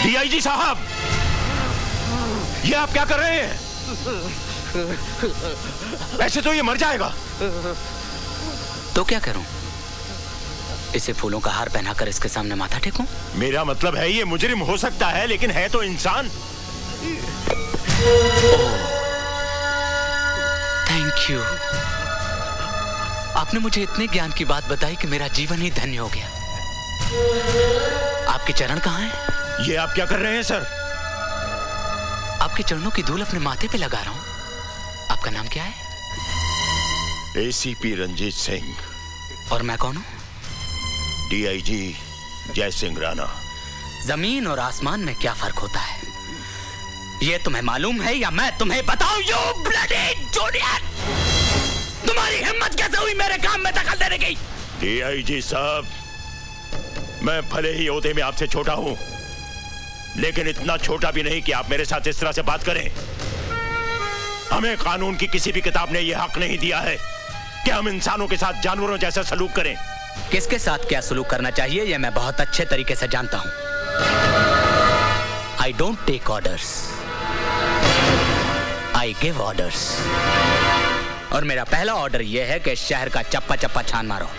DIG साहब, ये आप क्या कर रहे हैं? ऐसे तो ये मर जाएगा। तो क्या करूं? इसे फूलों का हार पहनाकर इसके सामने माथा टेकूं? मेरा मतलब है ये मुजरिम हो सकता है, लेकिन है तो इंसान। Thank you. आपने मुझे इतने ज्ञान की बात बताई कि मेरा जीवन ही धन्य हो गया। आपके चरण कहाँ हैं? ये आप क्या कर रहे हैं सर? आपके चरणों की धूल अपने माथे पे लगा रहा हूं। आपका नाम क्या है? एसीपी रंजीत सिंह। और मैं कौन हूं? डीआईजी जय सिंह राणा। जमीन और आसमान में क्या फर्क होता है, ये तुम्हें मालूम है या मैं तुम्हें बताऊं? You bloody junior! तुम्हारी हिम्मत कैसे हुई मेरे काम में दखल देने की? डीआईजी साहब, मैं भले ही ओहदे में आपसे छोटा हूं, लेकिन इतना छोटा भी नहीं कि आप मेरे साथ इस तरह से बात करें। हमें कानून की किसी भी किताब ने यह हक नहीं दिया है कि हम इंसानों के साथ जानवरों जैसा सलूक करें। किसके साथ क्या सलूक करना चाहिए यह मैं बहुत अच्छे तरीके से जानता हूं। I don't take orders, I give orders. और मेरा पहला ऑर्डर यह है कि शहर का चप्पा चप्पा छान मारो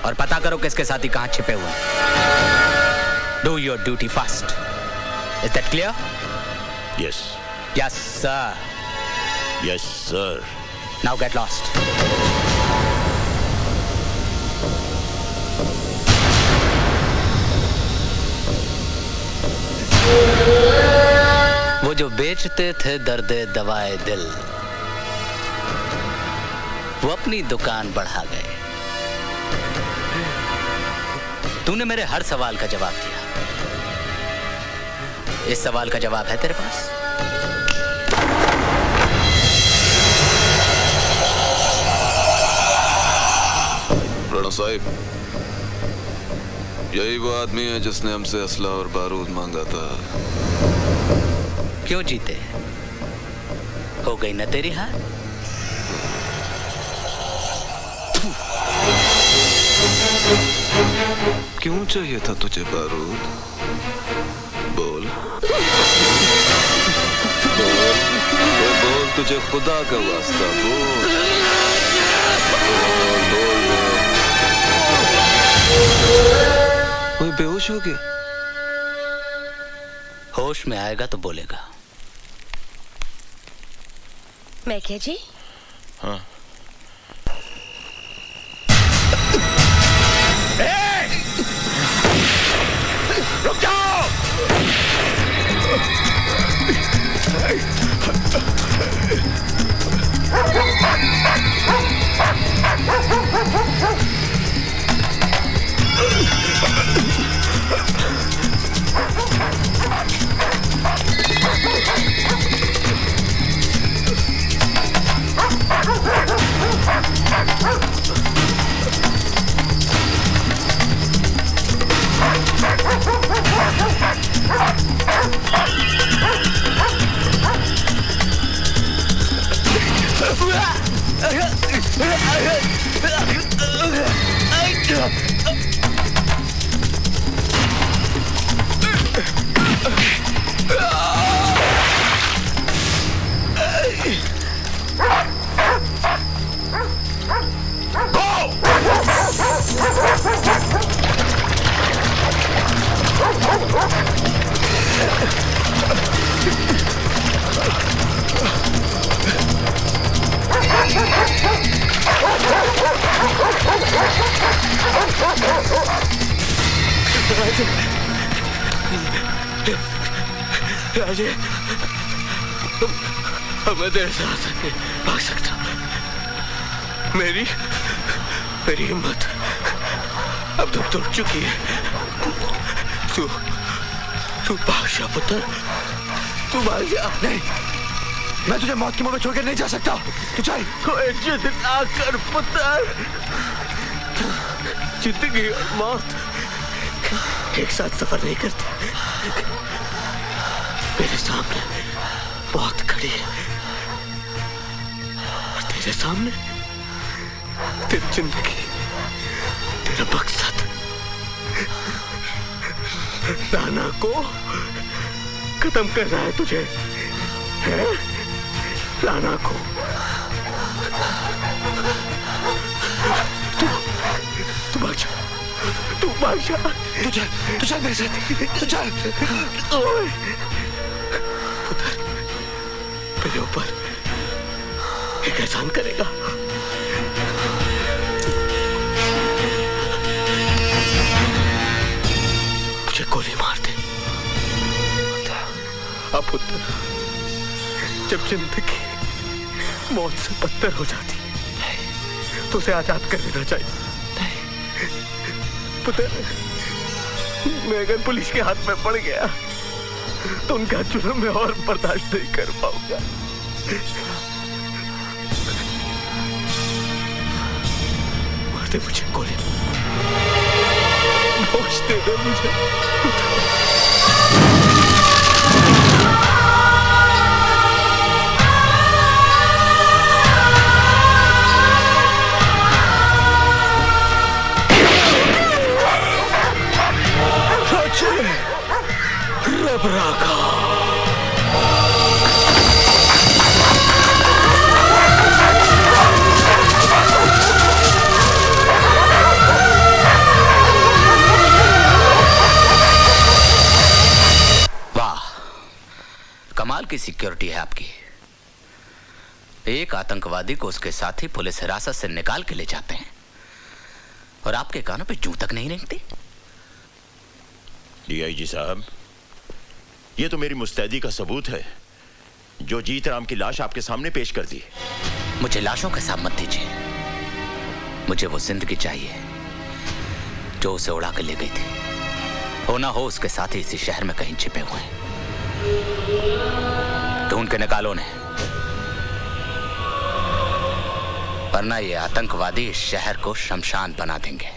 और पता करो किसके साथी कहां छिपे हुए हैं। Do your duty fast. Is that clear? Yes. Yes sir. Yes sir. Now get lost. वो जो बेचते थे दर्दे दवाए दिल, वो अपनी दुकान बढ़ा गए। तूने मेरे हर सवाल का जवाब दिया। इस सवाल का जवाब है तेरे पास? राणा साहिब, यही वो आदमी है जिसने हमसे असला और बारूद मांगा था। क्यों जीते? हो गई ना तेरी हार? क्यों चाहिए था तुझे बारूद? बोल बोल बोल, तुझे खुदा का वास्ता बोल बोल बोल बोल। कोई बेहोश हो गया? होश में आएगा तो बोलेगा। मैं क्या जी? हाँ। रुक जाओ! राजे, मैं तेरे साथ नहीं भाग सकता। मेरी हिम्मत अब तो टूट चुकी है। तू भाग जा पुत्र, तू भाग जा। नहीं, मैं तुझे मौत की मुंह में छोड़कर नहीं जा सकता। तू चल। कोई जिद ना कर पुत्र, जिंदगी और मौत एक साथ सफर नहीं करती। मेरे सामने मौत खड़ी है और तेरे सामने तेरी जिंदगी, तेरा मकसद। राणा को खत्म करना है तुझे, है? राणा को तू भाग जा, तू भाग जा। तू चल मेरे साथ, तू चल। ओए पुत्र, मेरे ऊपर एक एहसान करेगा। मुझे गोली मार दे। अब पुत्र, जब जिंदगी मौत से बदतर हो जाती है तो उसे आजाद कर देना चाहिए। पुत्र, मैं अगर पुलिस के हाथ में पड़ गया तो उनका जुर्म मैं और बर्दाश्त नहीं कर पाऊंगा। मार दे मुझे गोली, होश दे दे मुझे। रबराका वाह, कमाल की सिक्योरिटी है आपकी। एक आतंकवादी को उसके साथी पुलिस हिरासत से निकाल के ले जाते हैं और आपके कानों पे जूं तक नहीं रेंगती। डीआईजी साहब, ये तो मेरी मुस्तैदी का सबूत है जो जीत राम की लाश आपके सामने पेश कर दी। मुझे लाशों का हिसाब मत दीजिए, मुझे वो जिंदगी चाहिए जो उसे उड़ा के ले गई थी। हो ना हो उसके साथ ही इसी शहर में कहीं छिपे हुए हैं। ढूंढ के निकालो उन्हें, वरना ये आतंकवादी इस शहर को शमशान बना देंगे।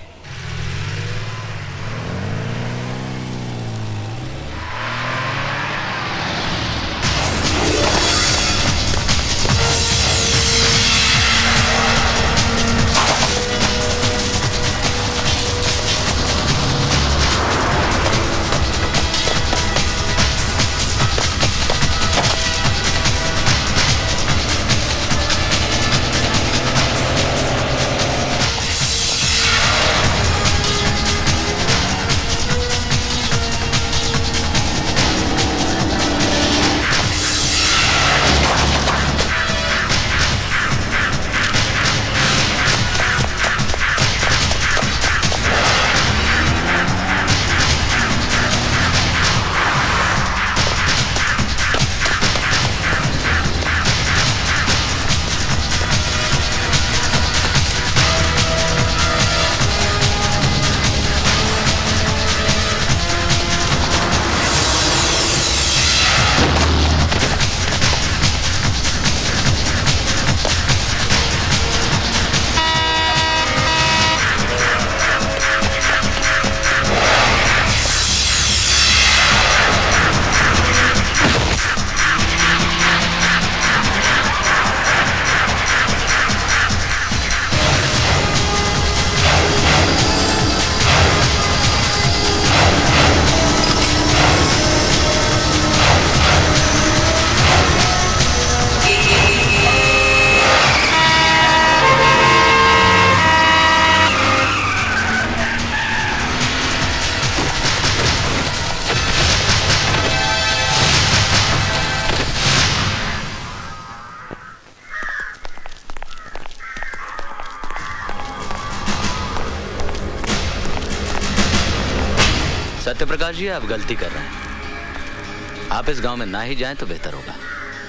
सत्यप्रकाश जी, आप गलती कर रहे हैं। आप इस गांव में ना ही जाएं तो बेहतर होगा।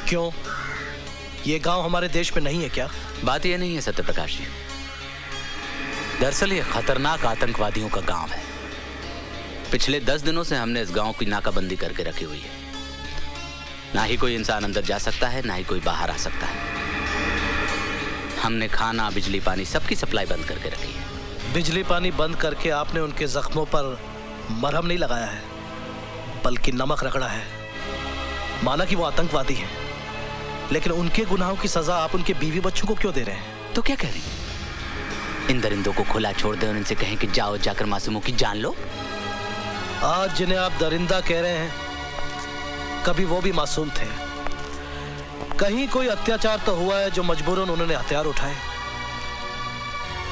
क्यों? ये गांव हमारे देश में नहीं है क्या? बात ये नहीं है सत्यप्रकाश जी, दरअसल ये खतरनाक आतंकवादियों का गांव है। पिछले 10 दिनों से हमने इस गांव की नाकाबंदी करके रखी हुई है। ना ही कोई इंसान अंदर जा सकता है, ना ही कोई बाहर आ सकता है। हमने खाना, बिजली, पानी सबकी सप्लाई बंद करके रखी है। बिजली पानी बंद करके आपने उनके जख्मों पर मरहम नहीं लगाया है, बल्कि नमक रगड़ा है। माना कि वो आतंकवादी हैं, लेकिन उनके गुनाहों की सजा आप उनके बीवी बच्चों को क्यों दे रहे हैं? तो क्या कह रही हैं? इन दरिंदों को खुला छोड़ दें और इनसे कहें कि जाओ जाकर मासूमों की जान लो। आज जिन्हें आप दरिंदा कह रहे हैं, कभी वो भी मासूम थे। कहीं कोई अत्याचार तो हुआ है जो मजबूरन उन्होंने हथियार उठाए।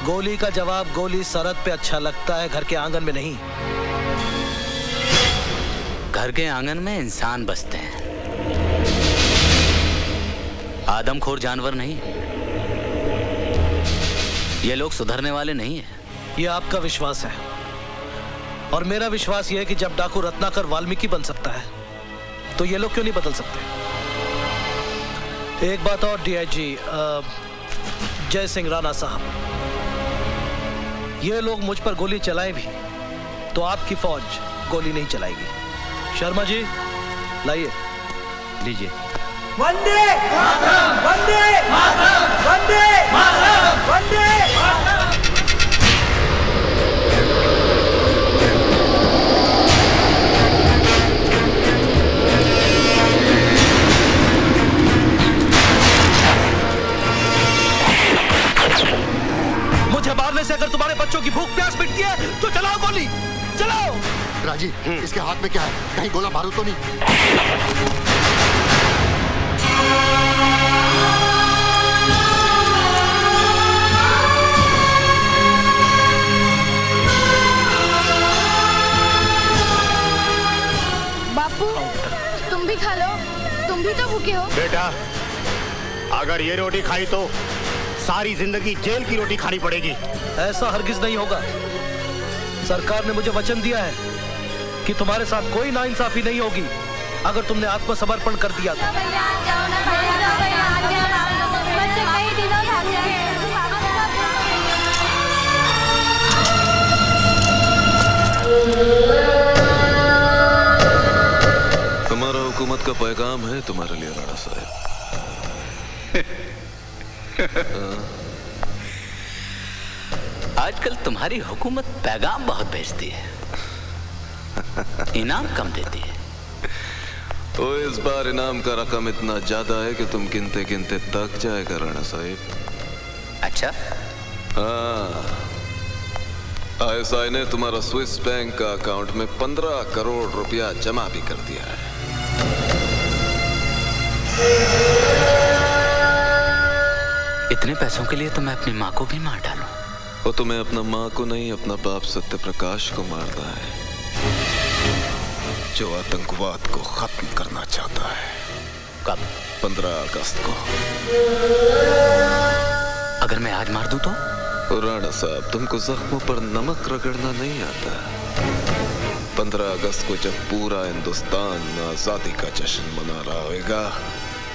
गोली का जवाब गोली सरहद पे अच्छा लगता है, घर के आंगन में नहीं। घर के आंगन में इंसान बसते हैं, आदमखोर जानवर नहीं। ये लोग सुधरने वाले नहीं है। ये आपका विश्वास है, और मेरा विश्वास ये है कि जब डाकू रत्नाकर वाल्मीकि बन सकता है तो ये लोग क्यों नहीं बदल सकते। एक बात और डीआईजी जय सिंह राणा साहब, ये लोग मुझ पर गोली चलाए भी तो आपकी फौज गोली नहीं चलाएगी। शर्मा जी लाइए। लीजिए। वंदे मातरम, वंदे मातरम, वंदे मातरम, वंदे मातरम। मुझे मारने से अगर तुम्हारे बच्चों की भूख प्यास मिटती है तो चलाओ गोली, चलाओ। राजी, इसके हाथ में क्या है? कहीं गोला बारूद तो नहीं? बापू, तुम भी खा लो, तुम भी तो भूखे हो। बेटा, अगर ये रोटी खाई तो सारी जिंदगी जेल की रोटी खानी पड़ेगी। ऐसा हरगिज नहीं होगा। सरकार ने मुझे वचन दिया है कि तुम्हारे साथ कोई नाइंसाफी नहीं होगी अगर तुमने आत्मसमर्पण कर दिया तो। हमारा हुकूमत का पैगाम है तुम्हारे लिए राणा साहब। आजकल तुम्हारी हुकूमत पैगाम बहुत भेजती है, इनाम कम देती है। तो इस बार इनाम का रकम इतना ज्यादा है कि तुम गिनते गिनते थक जाएगा राणा साहब। अच्छा, हाँ, आईएसआई ने तुम्हारा स्विस बैंक का अकाउंट में 15 करोड़ रुपया जमा भी कर दिया है। इतने पैसों के लिए तो मैं अपनी माँ को भी मार डालूं। वो तुम्हें अपना माँ को नहीं, अपना बाप सत्य प्रकाश को मारना है, जो आतंकवाद को खत्म करना चाहता है। कब? 15 अगस्त को। अगर मैं आज मार दूं तो? राणा साहब, तुमको जख्मों पर नमक रगड़ना नहीं आता। 15 अगस्त को जब पूरा हिंदुस्तान आजादी का जश्न मना रहा होगा,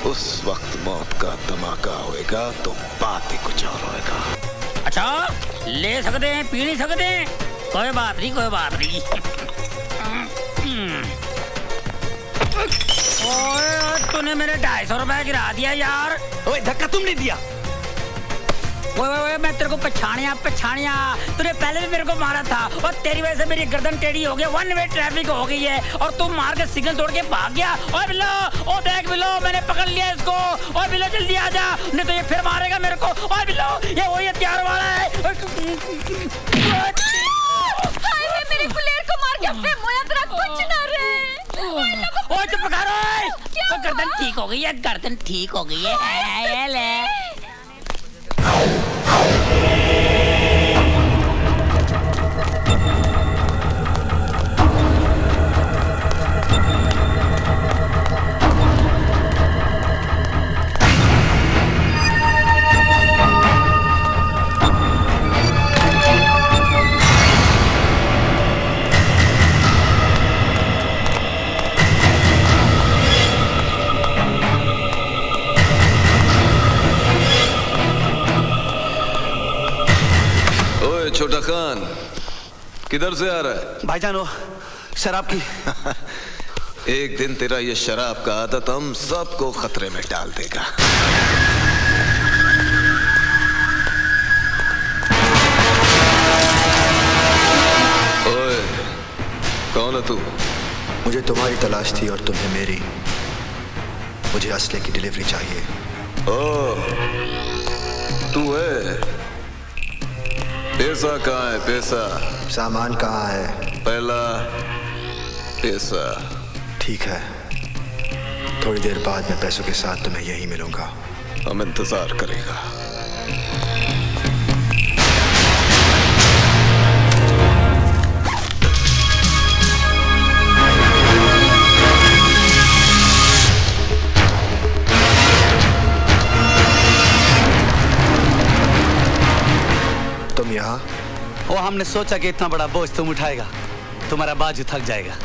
उस वक्त मौत का धमाका होएगा तो बात ही कुछ और होएगा। अच्छा, ले सकते हैं, पी नहीं सकते, कोई बात नहीं, कोई बात नहीं। ओए, तूने मेरे 250 रुपए गिरा दिया यार। ओए, धक्का तुमने दिया। ओए, मैं तेरे को पछाणिया। तूने पहले भी मेरे को मारा था और तेरी वजह से मेरी गर्दन टेढ़ी हो गई, वन वे ट्रैफिक हो गई है और तू मार के सिग्नल तोड़ के भाग गया। ओए बिल्लो, ओ देख बिल्लो, मैंने पकड़ लिया इसको। ओए बिल्लो, जल्दी आ जा, नहीं तो ये फिर मारेगा मेरे को। ओए बिल्लो, ये वही हथियार वाला है। मेरे गुलेर को मार के अपने मुया तरह कुछ ना रहे। ओए चुप करो, गर्दन ठीक हो गई है, गर्दन ठीक हो गई है। ये ले। छोटा खान, किधर से आ रहा है? भाईजान, वो शराब की। एक दिन तेरा ये शराब का आदत हम सबको खतरे में डाल देगा। ओए, कौन है तू? मुझे तुम्हारी तलाश थी और तुम्हें मेरी। मुझे असले की डिलीवरी चाहिए। ओ, तू है? पैसा कहाँ है? पैसा? सामान कहाँ है? पहला ऐसा ठीक है, थोड़ी देर बाद मैं पैसों के साथ तुम्हें यहीं मिलूंगा। हम इंतजार करेगा। तुम यहाँ? वो हमने सोचा कि इतना बड़ा बोझ तुम उठाएगा, तुम्हारा बाजू थक जाएगा।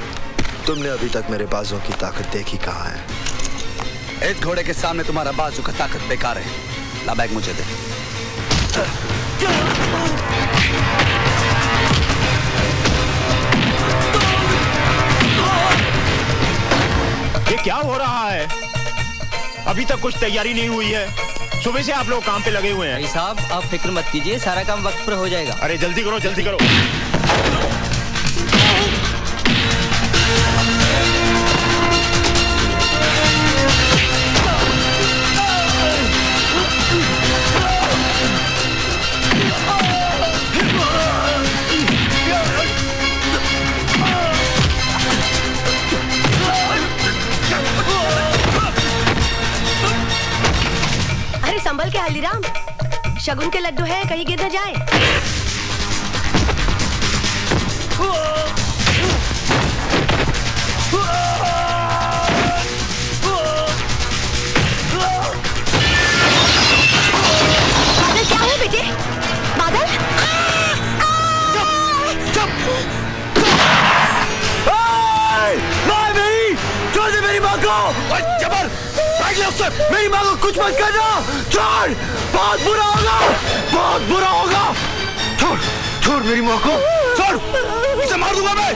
तुमने अभी तक मेरे बाजों की ताकत देखी कहाँ है? इस घोड़े के सामने तुम्हारा बाजू का ताकत बेकार है। ला बैग मुझे दे। ये क्या हो रहा है? अभी तक कुछ तैयारी नहीं हुई है। सुबह से आप लोग काम पे लगे हुए हैं। भाई साहब, आप फिक्र मत कीजिए, सारा काम वक्त पर हो जाएगा। अरे जल्दी करो, जल्दी करो। अरे संभल के हल्दीराम, शगुन के लड्डू हैं, कहीं गिर न जाए। बादल क्या हुआ बेटे? बादल? छोड़ दे मेरी माँ को! जबर! मेरी माँ को कुछ मत करना! छोड़! बहुत बुरा होगा! बहुत बुरा होगा! छोड़! छोड़ मेरी माँ को! छोड़! इसे मार दूंगा मैं!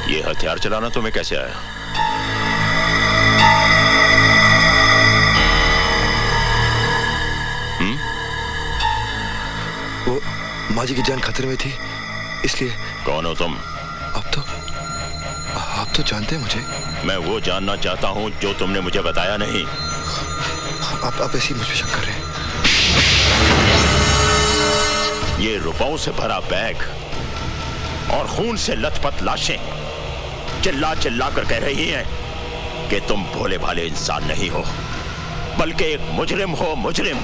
ये हथियार चलाना तुम्हें कैसे आया? वो माँ जी की जान खतरे में थी, इसलिए। कौन हो तुम? आप तो जानते हैं मुझे। मैं वो जानना चाहता हूँ जो तुमने मुझे बताया नहीं। आप ऐसे ही मुझ पे शक कर रहे हैं? ये रुपयों से भरा बैग और खून से लथपथ लाशें चिल्ला चिल्ला कर कह रही हैं कि तुम भोले भाले इंसान नहीं हो, बल्कि एक मुजरिम हो, मुजरिम।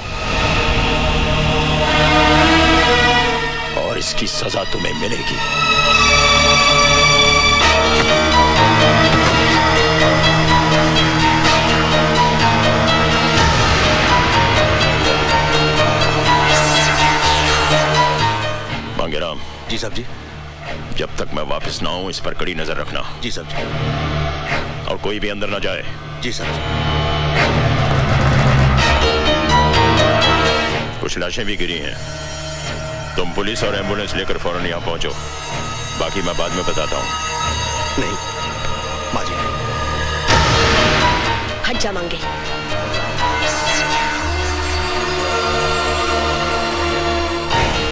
और इसकी सजा तुम्हें मिलेगी। मांगेराम। जी साहब जी। जब तक मैं वापस ना आऊं इस पर कड़ी नजर रखना। जी साहब जी। और कोई भी अंदर ना जाए। जी साहब जी। कुछ लाशें भी गिरी हैं। तुम पुलिस और एम्बुलेंस लेकर फौरन यहां पहुंचो, बाकी मैं बाद में बताता हूं। नहीं माँ जी, हट जा मांगे।